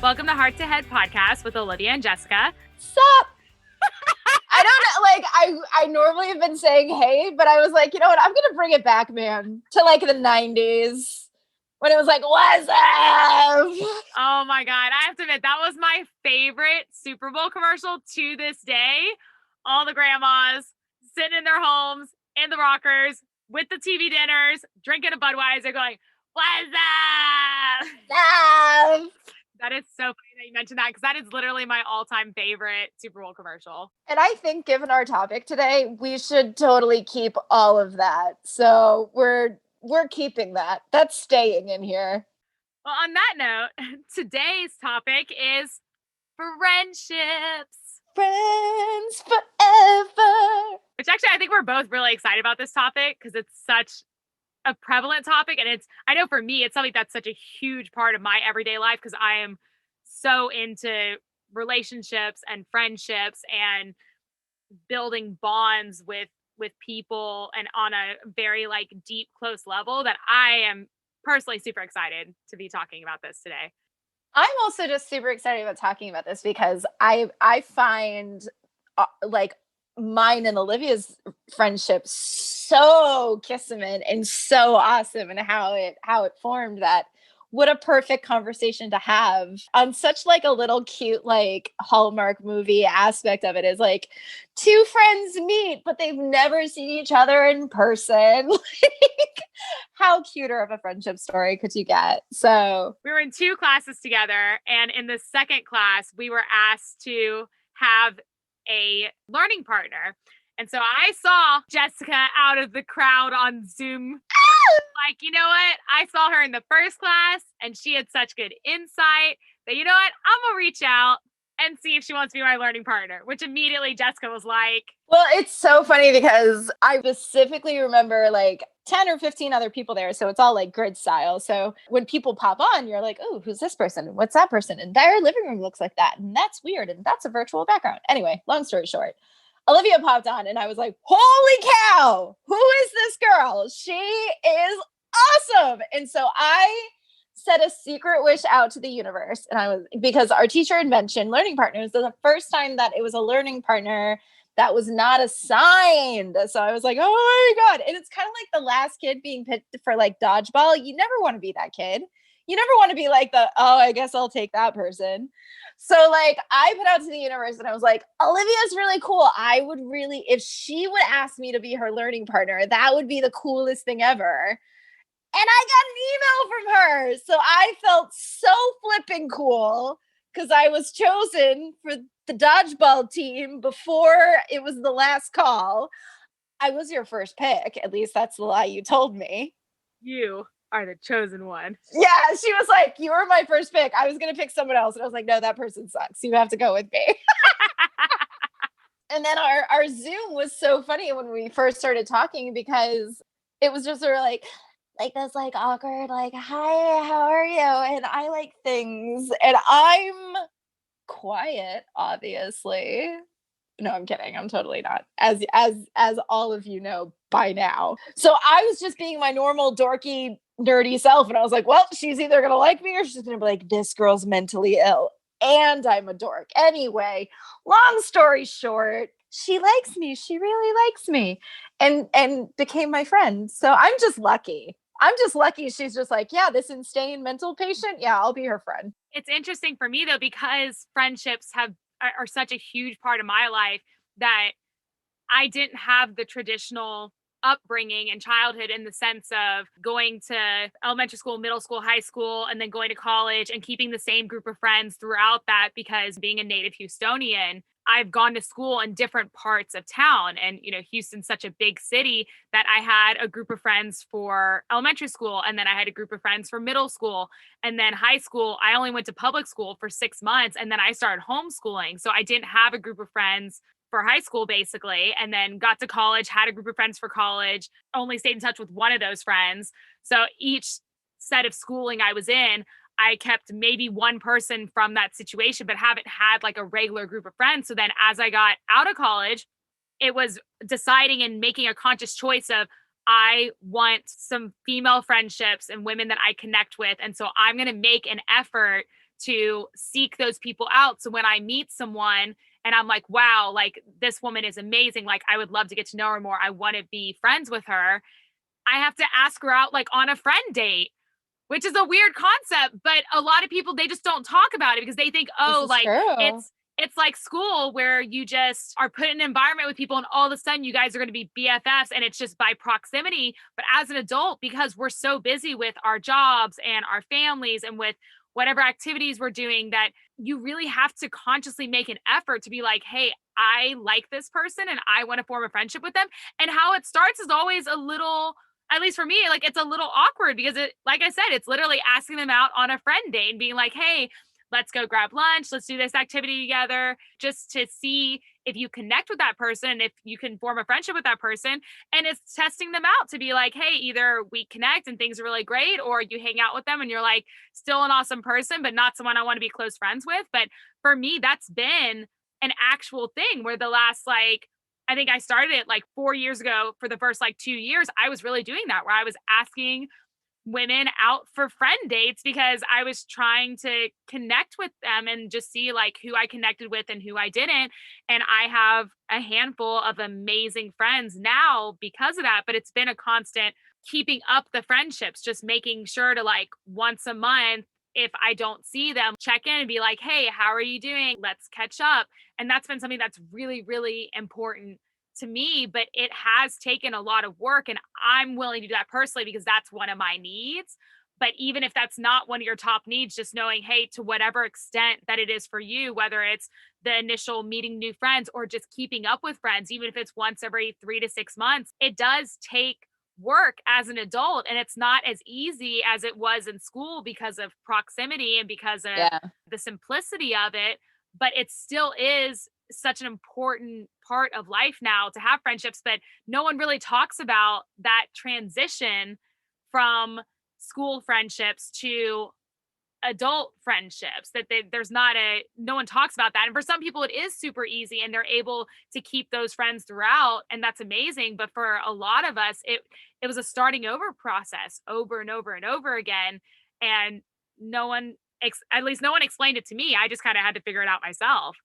Welcome to Heart to Head podcast with Olivia and Jessica. Sup? I don't know, I normally have been saying hey, but I was like, you know what? I'm going to bring it back, man, to like the 90s when it was like, what's up? Oh my God. I have to admit, that was my favorite Super Bowl commercial to this day. All the grandmas sitting in their homes, in the rockers, with the TV dinners, drinking a Budweiser, going, what's up? Sup? That is so funny that you mentioned that, because that is literally my all-time favorite Super Bowl commercial. And I think given our topic today, we should totally keep all of that. So we're keeping that. That's staying in here. Well, on that note, today's topic is friendships. Friends forever. Which actually, I think we're both really excited about this topic because it's such a prevalent topic. And I know for me, it's something that's such a huge part of my everyday life because I am so into relationships and friendships and building bonds with people and on a very like deep, close level that I am personally super excited to be talking about this today. I'm also just super excited about talking about this because I find like mine and Olivia's friendship so kissiming and so awesome, and how it formed. That what a perfect conversation to have on such like a little cute like Hallmark movie aspect of it is like two friends meet but they've never seen each other in person. Like how cuter of a friendship story could you get? So we were in 2 classes together, and in the second class we were asked to have a learning partner. And so I saw Jessica out of the crowd on Zoom. Like, you know what? I saw her in the first class and she had such good insight that, you know what? I'm going to reach out and see if she wants to be my learning partner, which immediately Jessica was like. Well, it's so funny because I specifically remember like 10 or 15 other people there. So it's all like grid style. So when people pop on, you're like, oh, who's this person? What's that person? And their living room looks like that. And that's weird. And that's a virtual background. Anyway, long story short, Olivia popped on and I was like, holy cow, who is this girl? She is awesome. And so I set a secret wish out to the universe. And because our teacher had mentioned learning partners, the first time that it was a learning partner that was not assigned. So I was like, oh my God. And it's kind of like the last kid being picked for like dodgeball. You never want to be that kid. You never want to be like I guess I'll take that person. So like I put out to the universe and I was like, Olivia's really cool. I would really, if she would ask me to be her learning partner, that would be the coolest thing ever. And I got an email from her. So I felt so flipping cool because I was chosen for the dodgeball team before it was the last call. I was your first pick. At least that's the lie you told me. You are the chosen one. Yeah, she was like, you were my first pick. I was going to pick someone else. And I was like, no, that person sucks. You have to go with me. And then our Zoom was so funny when we first started talking because it was just sort of like this like awkward, like, hi, how are you? And I like things. And I'm quiet, obviously. No, I'm kidding. I'm totally not. As all of you know by now. So I was just being my normal dorky, nerdy self. And I was like, well, she's either going to like me or she's going to be like, this girl's mentally ill. And I'm a dork. Anyway, long story short, she likes me. She really likes me and became my friend. So I'm just lucky. She's just like, yeah, this insane mental patient. Yeah, I'll be her friend. It's interesting for me, though, because friendships are such a huge part of my life that I didn't have the traditional upbringing and childhood in the sense of going to elementary school, middle school, high school, and then going to college and keeping the same group of friends throughout that, because being a native Houstonian, I've gone to school in different parts of town. And, you know, Houston's such a big city that I had a group of friends for elementary school. And then I had a group of friends for middle school. And then high school, I only went to public school for 6 months. And then I started homeschooling. So I didn't have a group of friends for high school, basically. And then got to college, had a group of friends for college, only stayed in touch with one of those friends. So each set of schooling I was in, I kept maybe one person from that situation, but haven't had like a regular group of friends. So then as I got out of college, it was deciding and making a conscious choice of, I want some female friendships and women that I connect with. And so I'm going to make an effort to seek those people out. So when I meet someone and I'm like, wow, like this woman is amazing. Like I would love to get to know her more. I want to be friends with her. I have to ask her out like on a friend date, which is a weird concept, but a lot of people, they just don't talk about it because they think, This oh, is like true. it's like school where you just are put in an environment with people and all of a sudden you guys are going to be BFFs and it's just by proximity. But as an adult, because we're so busy with our jobs and our families and with whatever activities we're doing, that you really have to consciously make an effort to be like, hey, I like this person and I want to form a friendship with them. And how it starts is always a little, at least for me, like it's a little awkward because it, like I said, it's literally asking them out on a friend date and being like, hey, let's go grab lunch, let's do this activity together, just to see if you connect with that person and if you can form a friendship with that person. And it's testing them out to be like, hey, either we connect and things are really great, or you hang out with them and you're like still an awesome person, but not someone I want to be close friends with. But for me, that's been an actual thing where the last like, I think I started it like 4 years ago. For the first like 2 years, I was really doing that where I was asking women out for friend dates because I was trying to connect with them and just see like who I connected with and who I didn't. And I have a handful of amazing friends now because of that, but it's been a constant keeping up the friendships, just making sure to like once a month, if I don't see them, check in and be like, hey, how are you doing? Let's catch up. And that's been something that's really, really important to me, but it has taken a lot of work and I'm willing to do that personally because that's one of my needs. But even if that's not one of your top needs, just knowing, hey, to whatever extent that it is for you, whether it's the initial meeting new friends or just keeping up with friends, even if it's once every 3 to 6 months, it does take work as an adult. And it's not as easy as it was in school because of proximity and because of Yeah. the simplicity of it. But it still is such an important part of life now to have friendships, but no one really talks about that transition from school friendships to adult friendships, that there's not a, no one talks about that. And for some people it is super easy and they're able to keep those friends throughout, and that's amazing. But for a lot of us, it was a starting over process over and over and over again. And no one at least no one explained it to me. I just kind of had to figure it out myself.